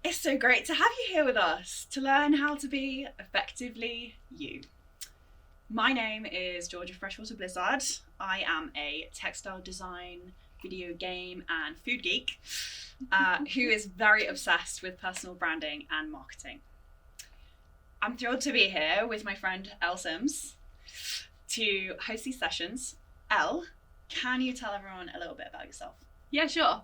It's so great to have you here with us to learn how to be effectively you. My name is Georgia Freshwater Blizzard. I am a textile design, video game and food geek who is very obsessed with personal branding and marketing. I'm thrilled to be here with my friend Elle Sims to host these sessions. Elle, can you tell everyone a little bit about yourself? Yeah, sure.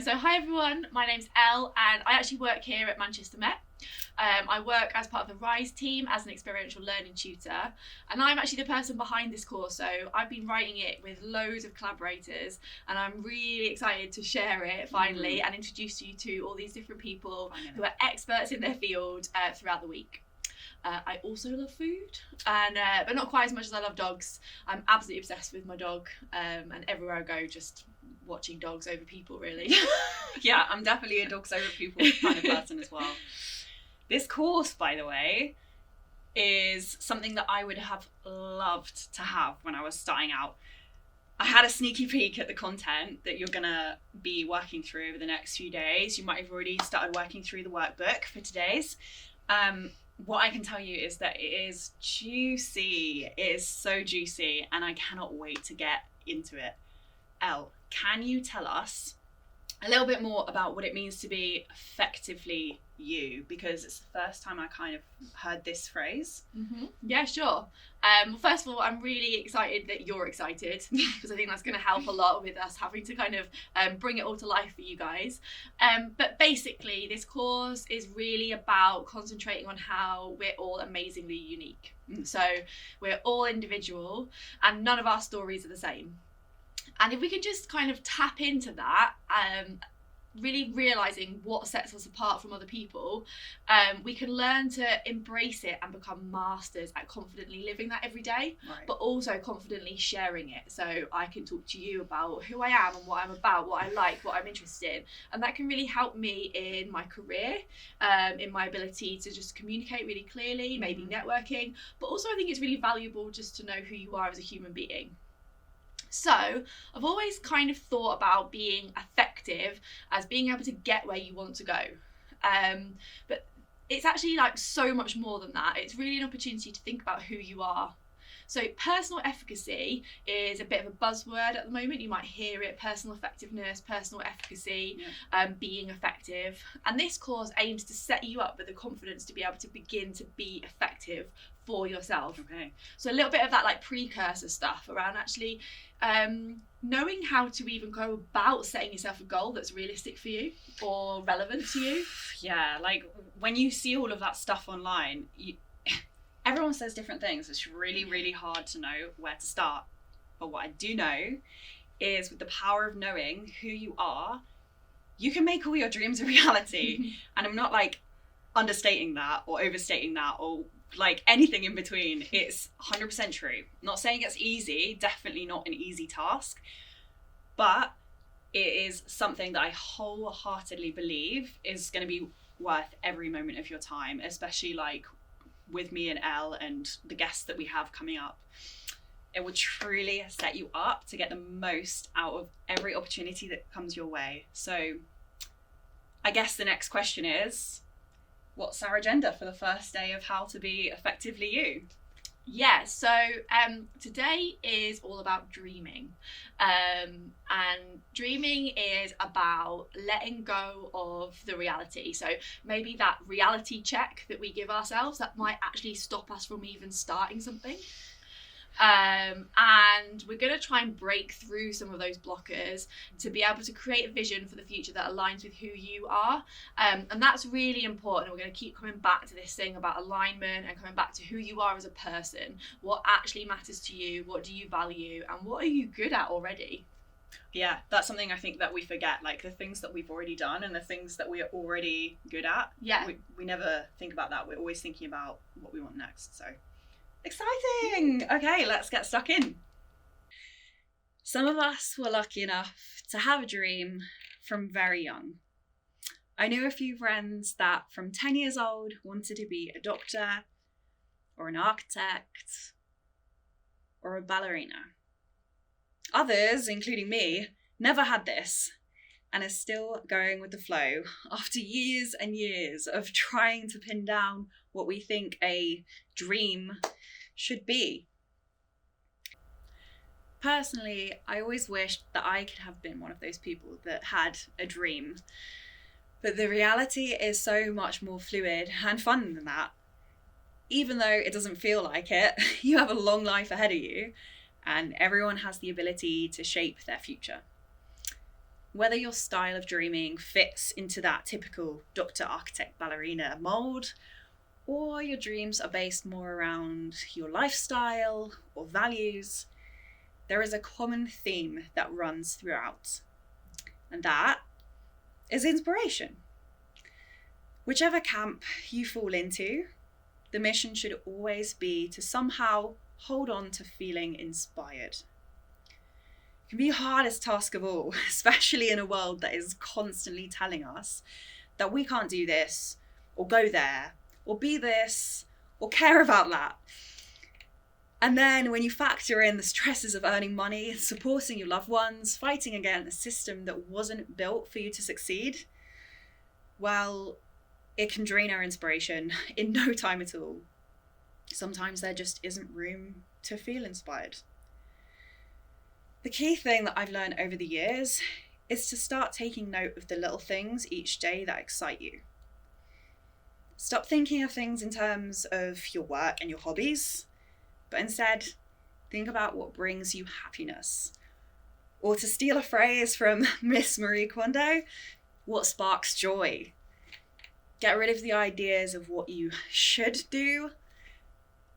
So hi everyone, my name's Elle and I actually work here at Manchester Met. I work as part of the RISE team as an experiential learning tutor, and I'm actually the person behind this course, so I've been writing it with loads of collaborators and I'm really excited to share it finally and introduce you to all these different people who are experts in their field throughout the week. I also love food, and but not quite as much as I love dogs. I'm absolutely obsessed with my dog, and everywhere I go just watching dogs over people, really. Yeah, I'm definitely a dogs over people kind of person as well. This course, by the way, is something that I would have loved to have when I was starting out. I had a sneaky peek at the content that you're gonna be working through over the next few days. You might have already started working through the workbook for today's. What I can tell you is that it is juicy. It is so juicy and I cannot wait to get into it. Elle, can you tell us a little bit more about what it means to be effectively you? Because it's the first time I kind of heard this phrase. Yeah, sure. Well, first of all, I'm really excited that you're excited because I think that's going to help a lot with us having to kind of bring it all to life for you guys. But basically, this course is really about concentrating on how we're all amazingly unique. So we're all individual and none of our stories are the same. And if we can just kind of tap into that, really realising what sets us apart from other people, we can learn to embrace it and become masters at confidently living that every day, but also confidently sharing it. So I can talk to you about who I am and what I'm about, what I like, what I'm interested in. And that can really help me in my career, in my ability to just communicate really clearly, maybe networking. But also I think it's really valuable just to know who you are as a human being. So I've always kind of thought about being effective as being able to get where you want to go. But it's actually like so much more than that. It's really an opportunity to think about who you are. So personal efficacy is a bit of a buzzword at the moment. You might hear it: personal effectiveness, personal efficacy, being effective. And this course aims to set you up with the confidence to be able to begin to be effective for yourself. Okay. So a little bit of that like precursor stuff around actually knowing how to even go about setting yourself a goal that's realistic for you or relevant to you. Yeah, like when you see all of that stuff online, everyone says different things. It's really, really hard to know where to start. But what I do know is with the power of knowing who you are, you can make all your dreams a reality. And I'm not like understating that or overstating that or like anything in between. It's 100% true. Not saying it's easy, definitely not an easy task, but it is something that I wholeheartedly believe is going to be worth every moment of your time, especially like with me and Elle and the guests that we have coming up. It will truly set you up to get the most out of every opportunity that comes your way. So I guess the next question is, what's our agenda for the first day of how to be effectively you? Yeah, so today is all about dreaming. And dreaming is about letting go of the reality. So maybe that reality check that we give ourselves that might actually stop us from even starting something. And we're going to try and break through some of those blockers to be able to create a vision for the future that aligns with who you are. And that's really important. We're going to keep coming back to this thing about alignment and coming back to who you are as a person, what actually matters to you, what do you value, and what are you good at already? Yeah, that's something I think that we forget, like the things that we've already done and the things that we are already good at. Yeah. We never think about that. We're always thinking about what we want next. So exciting. Okay, let's get stuck in. Some of us were lucky enough to have a dream from very young. I knew a few friends that from 10 years old wanted to be a doctor or an architect or a ballerina. Others, including me, never had this and are still going with the flow after years and years of trying to pin down what we think a dream should be. Personally, I always wished that I could have been one of those people that had a dream. But the reality is so much more fluid and fun than that. Even though it doesn't feel like it, you have a long life ahead of you, and everyone has the ability to shape their future. Whether your style of dreaming fits into that typical doctor, architect, ballerina mold, or your dreams are based more around your lifestyle or values, there is a common theme that runs throughout, and that is inspiration. Whichever camp you fall into, the mission should always be to somehow hold on to feeling inspired. It can be the hardest task of all, especially in a world that is constantly telling us that we can't do this, or go there, or be this, or care about that. And then when you factor in the stresses of earning money, supporting your loved ones, fighting against a system that wasn't built for you to succeed, well, it can drain our inspiration in no time at all. Sometimes there just isn't room to feel inspired. The key thing that I've learned over the years is to start taking note of the little things each day that excite you. Stop thinking of things in terms of your work and your hobbies, but instead think about what brings you happiness. Or to steal a phrase from Miss Marie Kondo, what sparks joy? Get rid of the ideas of what you should do.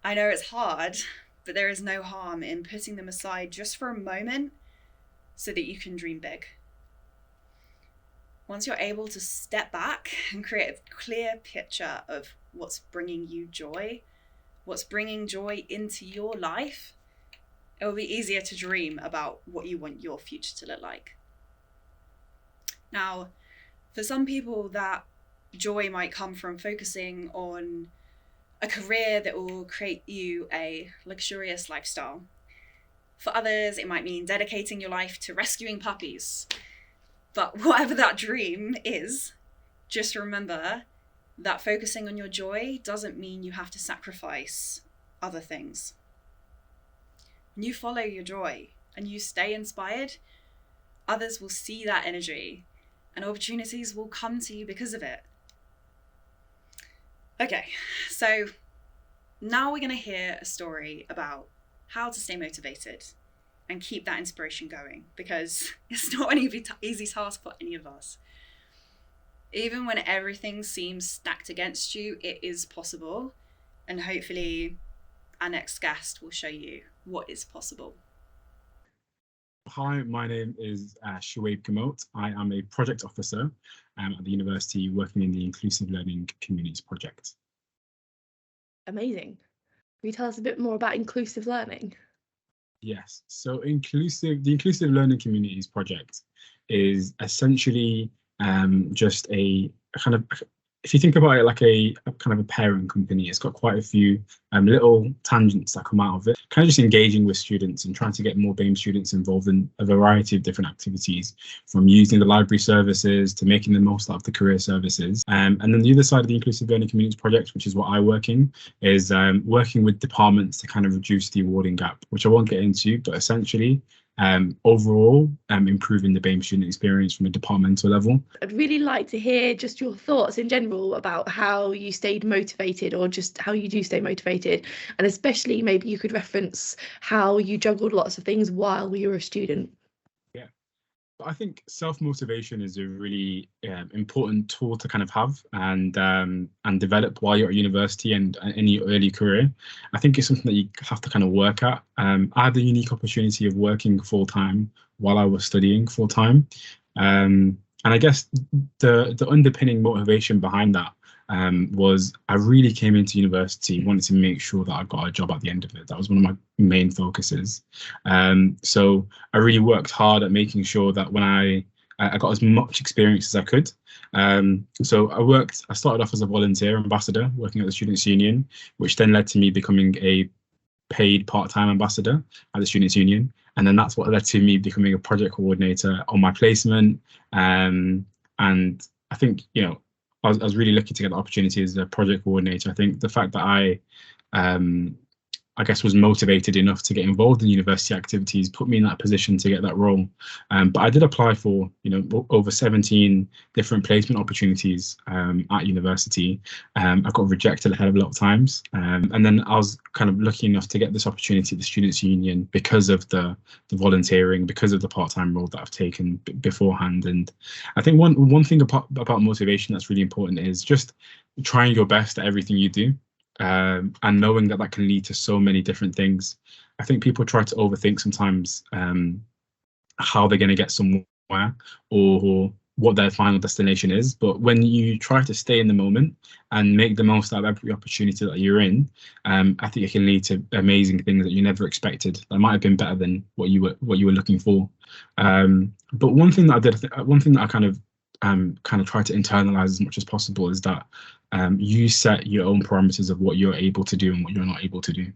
I know it's hard, but there is no harm in putting them aside just for a moment so that you can dream big. Once you're able to step back and create a clear picture of what's bringing you joy, what's bringing joy into your life, it will be easier to dream about what you want your future to look like. Now, for some people, that joy might come from focusing on a career that will create you a luxurious lifestyle. For others, it might mean dedicating your life to rescuing puppies. But whatever that dream is, just remember that focusing on your joy doesn't mean you have to sacrifice other things. When you follow your joy and you stay inspired, others will see that energy and opportunities will come to you because of it. Okay, so now we're going to hear a story about how to stay motivated and keep that inspiration going, because it's not an easy task for any of us. Even when everything seems stacked against you, it is possible. And hopefully our next guest will show you what is possible. Hi, my name is Shuaib Kamote. I am a project officer at the university working in the Inclusive Learning Communities project. Amazing. Can you tell us a bit more about inclusive learning? Yes, so the Inclusive Learning Communities project is essentially just a kind of, if you think about it like a kind of a parent company, it's got quite a few little tangents that come out of it. Kind of just engaging with students and trying to get more BAME students involved in a variety of different activities, from using the library services to making the most out of the career services. And then the other side of the Inclusive Learning Communities project, which is what I work in, is working with departments to kind of reduce the awarding gap, which I won't get into, but essentially overall improving the BAME student experience from a departmental level. I'd really like to hear just your thoughts in general about how you stayed motivated, or just how you do stay motivated, and especially maybe you could reference how you juggled lots of things while you were a student. Yeah, I think self-motivation is a really important tool to kind of have and develop while you're at university and in your early career. I think it's something that you have to kind of work at. I had the unique opportunity of working full-time while I was studying full-time. And I guess the underpinning motivation behind that was I really came into university, wanted to make sure that I got a job at the end of it. That was one of my main focuses. So I really worked hard at making sure that when I got as much experience as I could. So I started off as a volunteer ambassador working at the Students' Union, which then led to me becoming a paid part-time ambassador at the Students' Union. And then that's what led to me becoming a project coordinator on my placement. And I think, I was really lucky to get the opportunity as a project coordinator. I think the fact that I guess was motivated enough to get involved in university activities put me in that position to get that role. But I did apply for, over 17 different placement opportunities at university. I got rejected a hell of a lot of times. And then I was kind of lucky enough to get this opportunity at the Students' Union because of the volunteering, because of the part-time role that I've taken beforehand. And I think one thing about motivation that's really important is just trying your best at everything you do. And knowing that can lead to so many different things. I think people try to overthink sometimes how they're going to get somewhere or what their final destination is. But when you try to stay in the moment and make the most out of every opportunity that you're in, I think it can lead to amazing things that you never expected. That might have been better than what you were looking for. But one thing that I did, one thing that I kind of try to internalize as much as possible is that you set your own parameters of what you're able to do and what you're not able to do.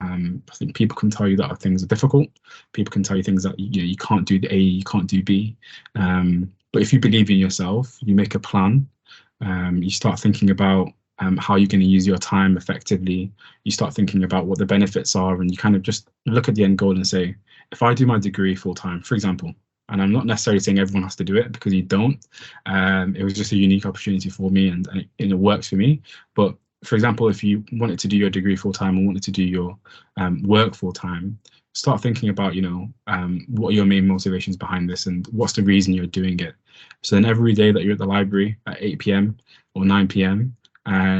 I think people can tell you that things are difficult. People can tell you things that you can't do the A, you can't do B. But if you believe in yourself, you make a plan. You start thinking about how you're going to use your time effectively. You start thinking about what the benefits are, and you kind of just look at the end goal and say, if I do my degree full time, for example, and I'm not necessarily saying everyone has to do it because you don't. It was just a unique opportunity for me, and it works for me. But for example, if you wanted to do your degree full time and wanted to do your work full time, start thinking about, what are your main motivations behind this and what's the reason you're doing it. So then every day that you're at the library at 8 p.m. or 9 p.m.,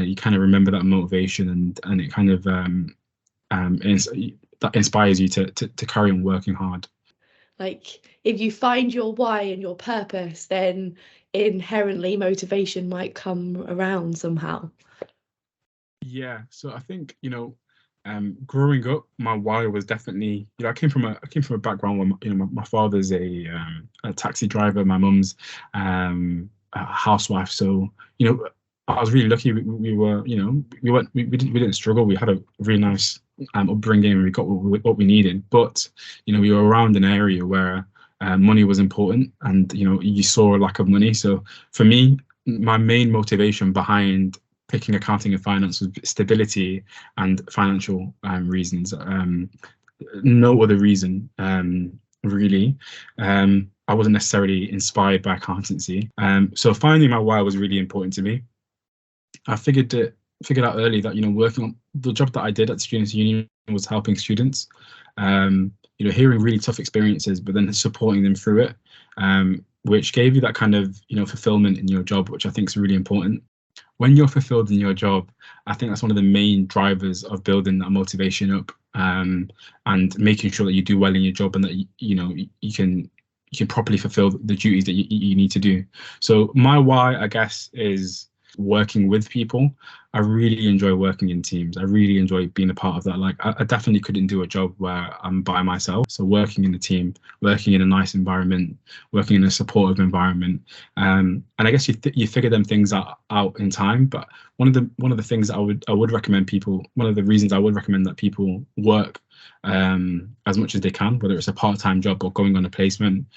you kind of remember that motivation, and it kind of that inspires you to carry on working hard. Like, if you find your why and your purpose, then inherently motivation might come around somehow. Yeah, so I think, growing up, my why was definitely, I came from a background where, my father's a taxi driver, my mum's a housewife. So, I was really lucky. We were, we didn't struggle. We had a really nice upbringing, and we got what we needed. But we were around an area where money was important, and you saw a lack of money. So for me, my main motivation behind picking accounting and finance was stability and financial reasons. No other reason, really. I wasn't necessarily inspired by accountancy. So finding my why was really important to me. I figured out early that working on the job that I did at the Students' Union was helping students, hearing really tough experiences, but then supporting them through it, which gave you that kind of fulfillment in your job, which I think is really important. When you're fulfilled in your job, I think that's one of the main drivers of building that motivation up, and making sure that you do well in your job, and that you can properly fulfill the duties that you need to do. So my why, I guess, is working with people. I really enjoy working in teams. I really enjoy being a part of that. Like, I definitely couldn't do a job where I'm by myself. So working in a team, working in a nice environment, working in a supportive environment, and I guess you figure them things out in time. But one of the things that I would recommend people, one of the reasons I would recommend that people work as much as they can, whether it's a part-time job or going on a placement,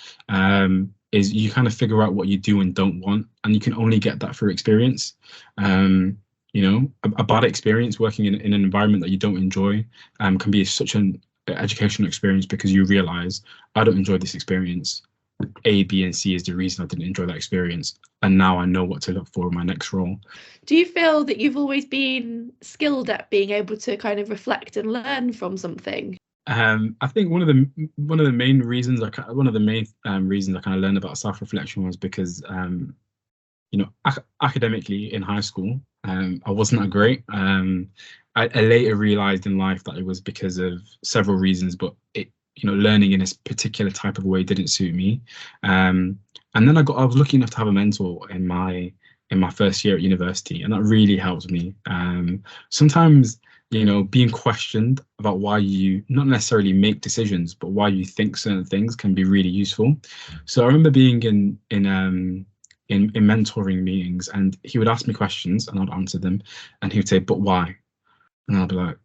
is you kind of figure out what you do and don't want, and you can only get that through experience. A bad experience working in an environment that you don't enjoy can be such an educational experience, because you realize, I don't enjoy this experience. A, B, and C is the reason I didn't enjoy that experience, and now I know what to look for in my next role. Do you feel that you've always been skilled at being able to kind of reflect and learn from something? I think one of the main reasons I kind of learned about self-reflection was because academically in high school, I wasn't that great. I later realized in life that it was because of several reasons, but learning in this particular type of way didn't suit me. And then I was lucky enough to have a mentor in my first year at university, and that really helped me. Sometimes, being questioned about why you not necessarily make decisions, but why you think certain things can be really useful. So I remember being in mentoring meetings, and he would ask me questions and I'd answer them, and he would say, "But why?" And I'd be like,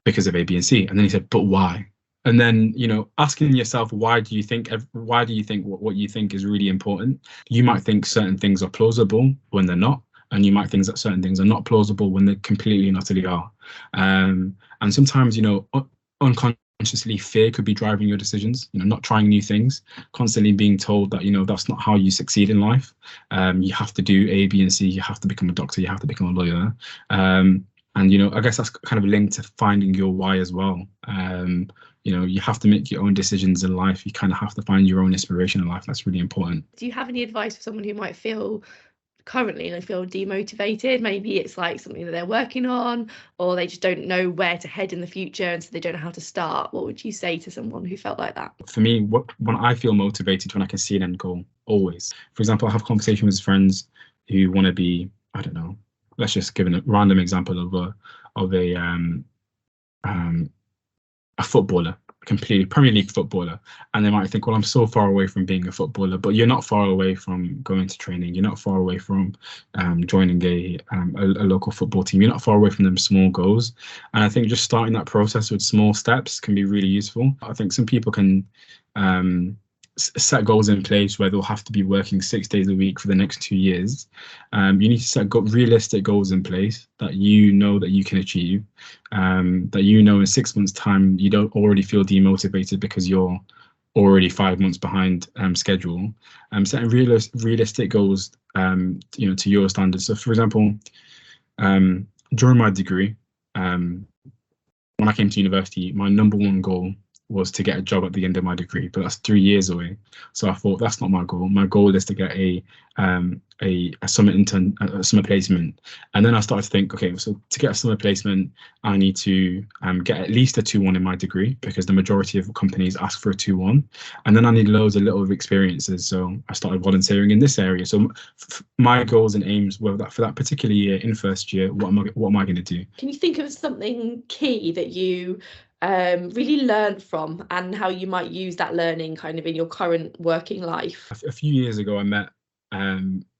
because of A, B, and C. And then he said, but why? And then, you know, asking yourself, why do you think what you think is really important? You might think certain things are plausible when they're not, and you might think that certain things are not plausible when they completely and utterly are. And sometimes, you know, unconsciously fear could be driving your decisions, you know, not trying new things, constantly being told that, you know, that's not how you succeed in life. You have to do A, B, and C. You have to become a doctor. You have to become a lawyer. And, you know, I guess that's kind of linked to finding your why as well. You know, you have to make your own decisions in life. You kind of have to find your own inspiration in life. That's really important. Do you have any advice for someone who might feel currently feel demotivated? Maybe it's like something that they're working on, or they just don't know where to head in the future, and so they don't know how to start. What would you say to someone who felt like that? For me, when I feel motivated, when I can see an end goal, always. For example, I have conversations with friends who want to be, I don't know, let's just give a random example of a footballer, completely Premier League footballer, and they might think, well, I'm so far away from being a footballer. But you're not far away from going to training. You're not far away from joining a local football team. You're not far away from them small goals. And I think just starting that process with small steps can be really useful. I think some people can set goals in place where they'll have to be working 6 days a week for the next 2 years. You need to set realistic goals in place that you know that you can achieve, that you know in 6 months' time you don't already feel demotivated because you're already 5 months behind schedule. Setting realistic goals, you know, to your standards. So, for example, during my degree, when I came to university, my number one goal was to get a job at the end of my degree, but that's 3 years away. So I thought, that's not my goal. My goal is to get a summer placement. And then I started to think, okay, so to get a summer placement, I need to get at least a 2-1 in my degree, because the majority of companies ask for a 2-1. And then I need loads of little experiences. So I started volunteering in this area. So my goals and aims were that for that particular year, in first year, what am I going to do? Can you think of something key that you really learned from, and how you might use that learning kind of in your current working life? A few years ago, I met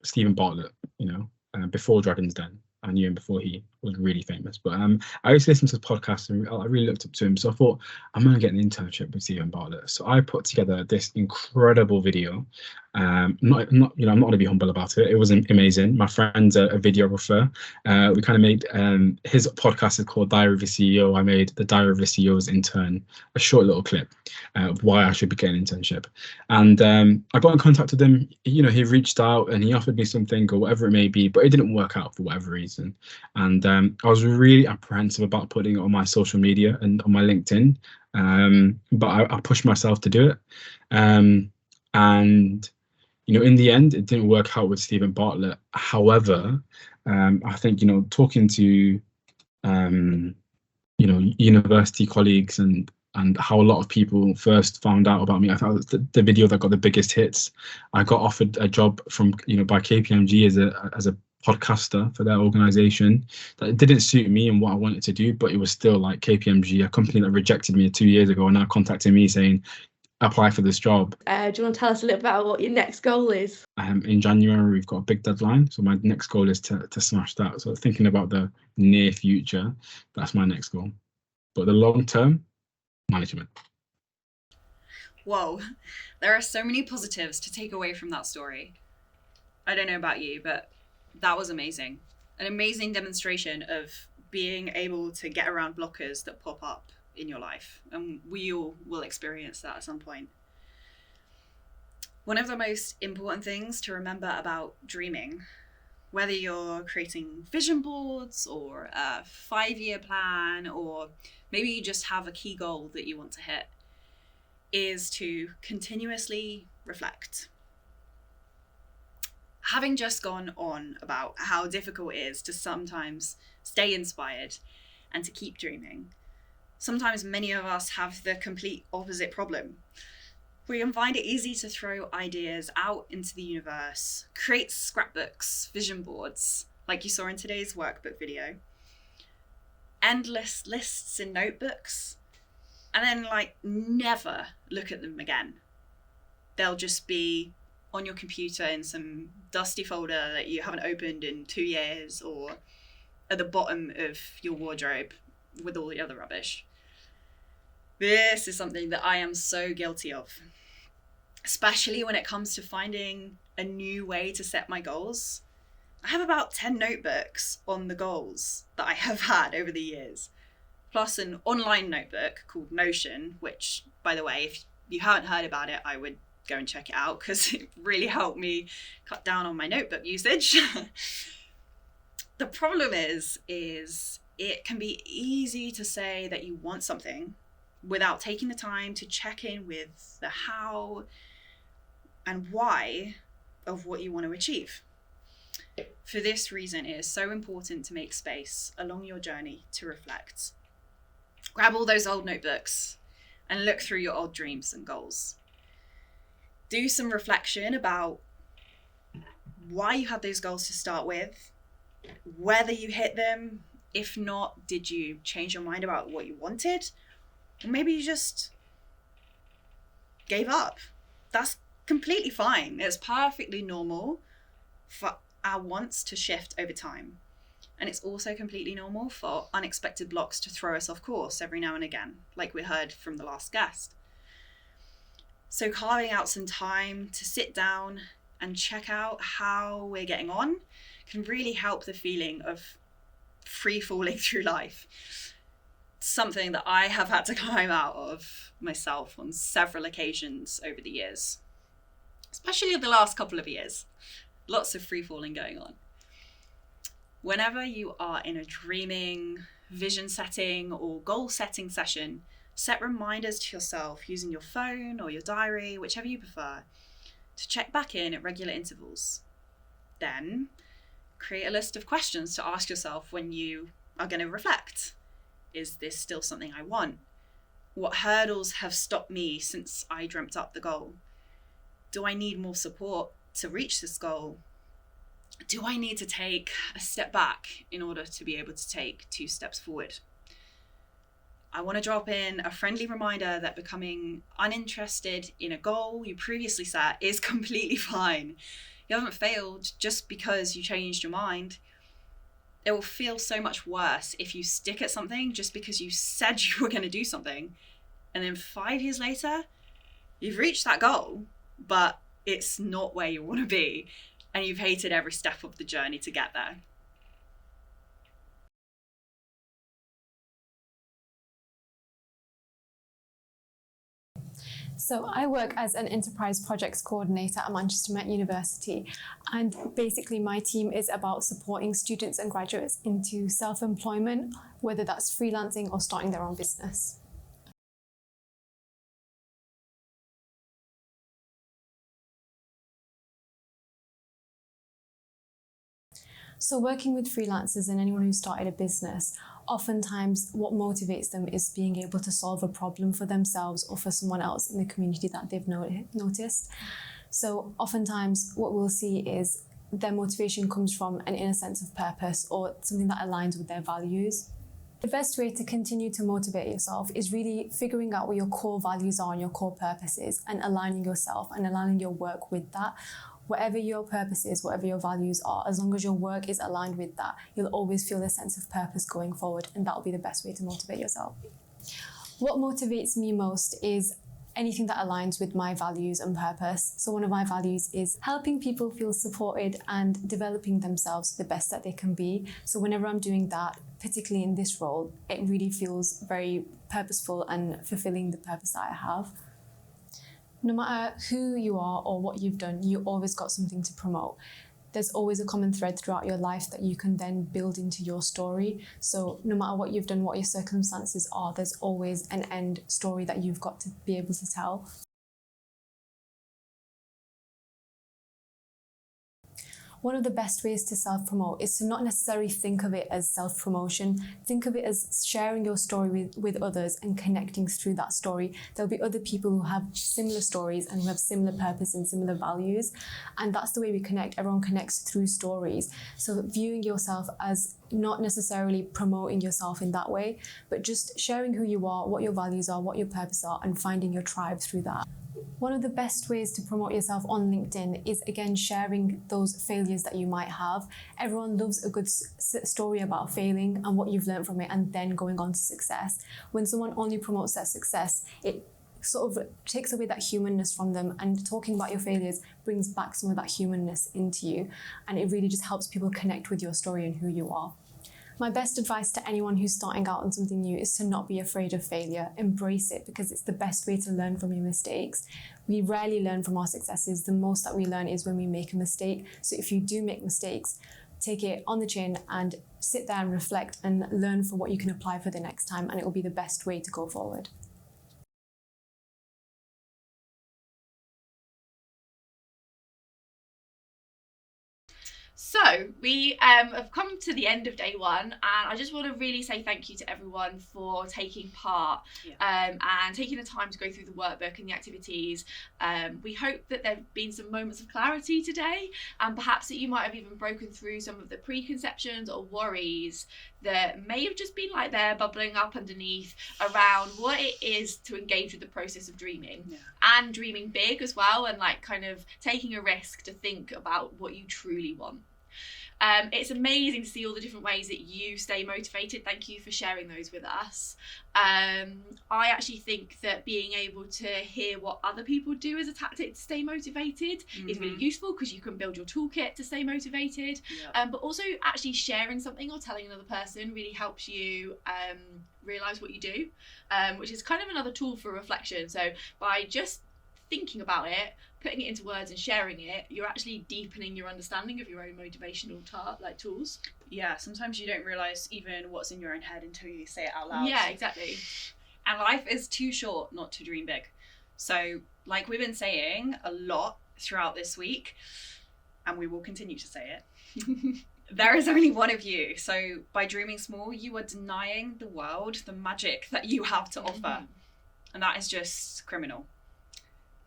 Stephen Bartlett, you know, before Dragon's Den. I knew him before he was really famous, but I used to listen to his podcast and I really looked up to him. So I thought, I'm going to get an internship with Stephen Bartlett. So I put together this incredible video. Not you know, I'm not going to be humble about it. It was amazing. My friend's a videographer. We kind of made his podcast is called Diary of a CEO. I made the Diary of a CEO's intern, a short little clip of why I should be getting an internship. And I got in contact with him. You know, he reached out and he offered me something or whatever it may be, but it didn't work out for whatever reason. And I was really apprehensive about putting it on my social media and on my LinkedIn, but I pushed myself to do it. And you know, in the end, it didn't work out with Stephen Bartlett. However, I think, you know, talking to, you know, university colleagues and how a lot of people first found out about me, I thought the video that got the biggest hits. I got offered a job from, you know, by KPMG as a podcaster for their organization. That didn't suit me and what I wanted to do, but it was still like KPMG, a company that rejected me 2 years ago, and now contacting me saying, apply for this job. Do you want to tell us a little about what your next goal is? In January, we've got a big deadline. So my next goal is to smash that. So thinking about the near future, that's my next goal. But the long term, management. Whoa, there are so many positives to take away from that story. I don't know about you, but that was amazing. An amazing demonstration of being able to get around blockers that pop up in your life, and we all will experience that at some point. One of the most important things to remember about dreaming, whether you're creating vision boards or a 5-year plan, or maybe you just have a key goal that you want to hit, is to continuously reflect. Having just gone on about how difficult it is to sometimes stay inspired and to keep dreaming, sometimes many of us have the complete opposite problem. We can find it easy to throw ideas out into the universe, create scrapbooks, vision boards, like you saw in today's workbook video, endless lists in notebooks, and then never look at them again. They'll just be on your computer in some dusty folder that you haven't opened in 2 years, or at the bottom of your wardrobe with all the other rubbish. This is something that I am so guilty of, especially when it comes to finding a new way to set my goals. I have about 10 notebooks on the goals that I have had over the years, plus an online notebook called Notion, which, by the way, if you haven't heard about it, I would go and check it out because it really helped me cut down on my notebook usage. The problem is it can be easy to say that you want something without taking the time to check in with the how and why of what you want to achieve. For this reason, it is so important to make space along your journey to reflect. Grab all those old notebooks and look through your old dreams and goals. Do some reflection about why you had those goals to start with, whether you hit them. If not, did you change your mind about what you wanted? Or maybe you just gave up. That's completely fine. It's perfectly normal for our wants to shift over time. And it's also completely normal for unexpected blocks to throw us off course every now and again, like we heard from the last guest. So carving out some time to sit down and check out how we're getting on can really help the feeling of free falling through life. Something that I have had to climb out of myself on several occasions over the years, especially the last couple of years. Lots of free falling going on. Whenever you are in a dreaming, vision setting, or goal setting session, set reminders to yourself using your phone or your diary, whichever you prefer, to check back in at regular intervals. Then, create a list of questions to ask yourself when you are going to reflect. Is this still something I want? What hurdles have stopped me since I dreamt up the goal? Do I need more support to reach this goal? Do I need to take a step back in order to be able to take 2 steps forward? I want to drop in a friendly reminder that becoming uninterested in a goal you previously set is completely fine. You haven't failed just because you changed your mind. It will feel so much worse if you stick at something just because you said you were going to do something, and then 5 years later, you've reached that goal, but it's not where you want to be, and you've hated every step of the journey to get there. So I work as an enterprise projects coordinator at Manchester Met University, and basically my team is about supporting students and graduates into self-employment, whether that's freelancing or starting their own business. So working with freelancers and anyone who started a business, oftentimes what motivates them is being able to solve a problem for themselves or for someone else in the community that they've noticed. So oftentimes what we'll see is their motivation comes from an inner sense of purpose or something that aligns with their values. The best way to continue to motivate yourself is really figuring out what your core values are and your core purpose is, and aligning yourself and aligning your work with that. Whatever your purpose is, whatever your values are, as long as your work is aligned with that, you'll always feel a sense of purpose going forward, and that'll be the best way to motivate yourself. What motivates me most is anything that aligns with my values and purpose. So one of my values is helping people feel supported and developing themselves the best that they can be. So whenever I'm doing that, particularly in this role, it really feels very purposeful and fulfilling the purpose that I have. No matter who you are or what you've done, you always got something to promote. There's always a common thread throughout your life that you can then build into your story. So no matter what you've done, what your circumstances are, there's always an end story that you've got to be able to tell. One of the best ways to self-promote is to not necessarily think of it as self-promotion. Think of it as sharing your story with others and connecting through that story. There'll be other people who have similar stories and who have similar purpose and similar values. And that's the way we connect. Everyone connects through stories. So viewing yourself as not necessarily promoting yourself in that way, but just sharing who you are, what your values are, what your purpose are, and finding your tribe through that. One of the best ways to promote yourself on LinkedIn is, again, sharing those failures that you might have. Everyone loves a good story about failing and what you've learned from it, and then going on to success. When someone only promotes their success, it sort of takes away that humanness from them, and talking about your failures brings back some of that humanness into you, and it really just helps people connect with your story and who you are. My best advice to anyone who's starting out on something new is to not be afraid of failure. Embrace it, because it's the best way to learn from your mistakes. We rarely learn from our successes. The most that we learn is when we make a mistake. So if you do make mistakes, take it on the chin and sit there and reflect and learn for what you can apply for the next time, and it will be the best way to go forward. So we have come to the end of day one, and I just want to really say thank you to everyone for taking part and taking the time to go through the workbook and the activities. We hope that there have been some moments of clarity today, and perhaps that you might have even broken through some of the preconceptions or worries that may have just been like there bubbling up underneath around what it is to engage with the process of dreaming and dreaming big as well, and like kind of taking a risk to think about what you truly want. It's amazing to see all the different ways that you stay motivated. Thank you for sharing those with us. I actually think that being able to hear what other people do as a tactic to stay motivated is really useful, because you can build your toolkit to stay motivated. But also actually sharing something or telling another person really helps you realise what you do, which is kind of another tool for reflection. So by just thinking about it, putting it into words and sharing it, you're actually deepening your understanding of your own motivational tools. Yeah, sometimes you don't realise even what's in your own head until you say it out loud. Yeah, exactly. And life is too short not to dream big. So, like we've been saying a lot throughout this week, and we will continue to say it, there is only one of you. So by dreaming small, you are denying the world the magic that you have to offer. And that is just criminal.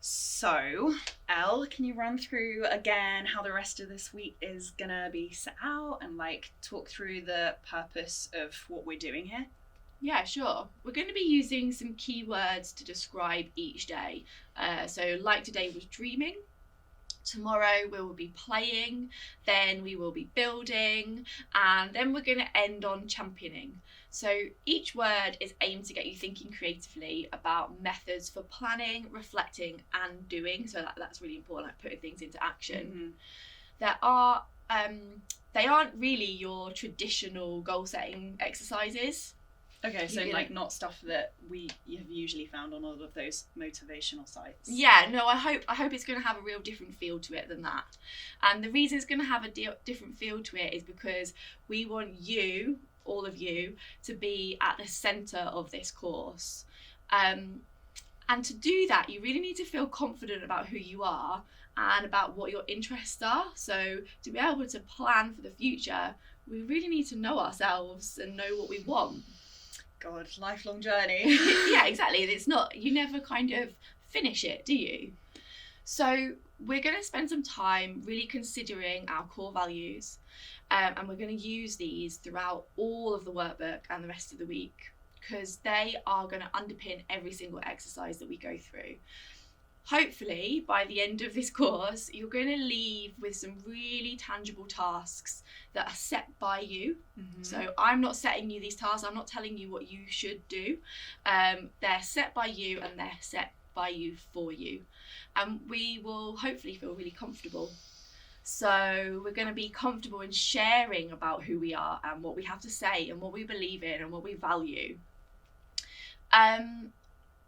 So, Elle, can you run through again how the rest of this week is gonna be set out, and like talk through the purpose of what we're doing here? Yeah, sure. We're going to be using some keywords to describe each day. So like today was dreaming. Tomorrow we will be playing, then we will be building, and then we're going to end on championing. So each word is aimed to get you thinking creatively about methods for planning, reflecting, and doing. So that's really important, like putting things into action. They aren't really your traditional goal setting exercises. Okay, so like not stuff that we have usually found on all of those motivational sites. Yeah, no, I hope it's going to have a real different feel to it than that. And the reason it's going to have a different feel to it is because we want you, all of you, to be at the centre of this course. And to do that, you really need to feel confident about who you are and about what your interests are. So to be able to plan for the future, we really need to know ourselves and know what we want. God, lifelong journey. Yeah, exactly. It's not, you never kind of finish it, do you? So we're going to spend some time really considering our core values, and we're going to use these throughout all of the workbook and the rest of the week, because they are going to underpin every single exercise that we go through. Hopefully, by the end of this course, you're going to leave with some really tangible tasks that are set by you. So I'm not setting you these tasks. I'm not telling you what you should do. They're set by you, and they're set by you for you. And we will hopefully feel really comfortable. So we're going to be comfortable in sharing about who we are and what we have to say and what we believe in and what we value.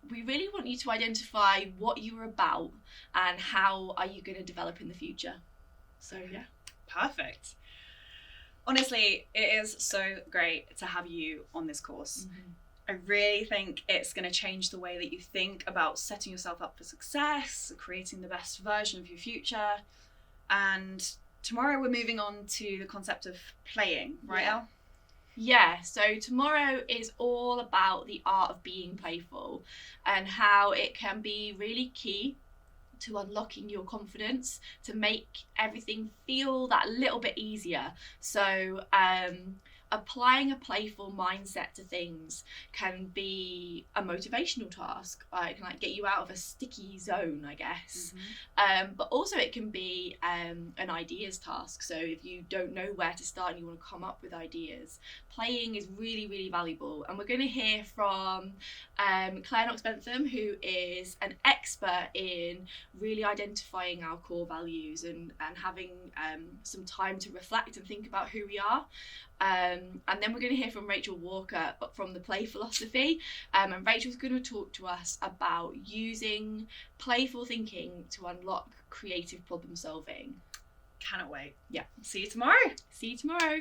We really want you to identify what you're about and how are you going to develop in the future. So yeah. Perfect. Honestly, it is so great to have you on this course. I really think it's going to change the way that you think about setting yourself up for success, creating the best version of your future. And tomorrow we're moving on to the concept of playing, right, Elle? Yeah, so tomorrow is all about the art of being playful and how it can be really key to unlocking your confidence, to make everything feel that little bit easier. So applying a playful mindset to things can be a motivational task. It can like get you out of a sticky zone, I guess. But also it can be an ideas task. So if you don't know where to start and you want to come up with ideas, playing is really, really valuable. And we're going to hear from Claire Knox-Bentham, who is an expert in really identifying our core values and having some time to reflect and think about who we are. And then we're going to hear from Rachel Walker from the Play Philosophy. And Rachel's going to talk to us about using playful thinking to unlock creative problem solving. Cannot wait. Yeah. See you tomorrow. See you tomorrow.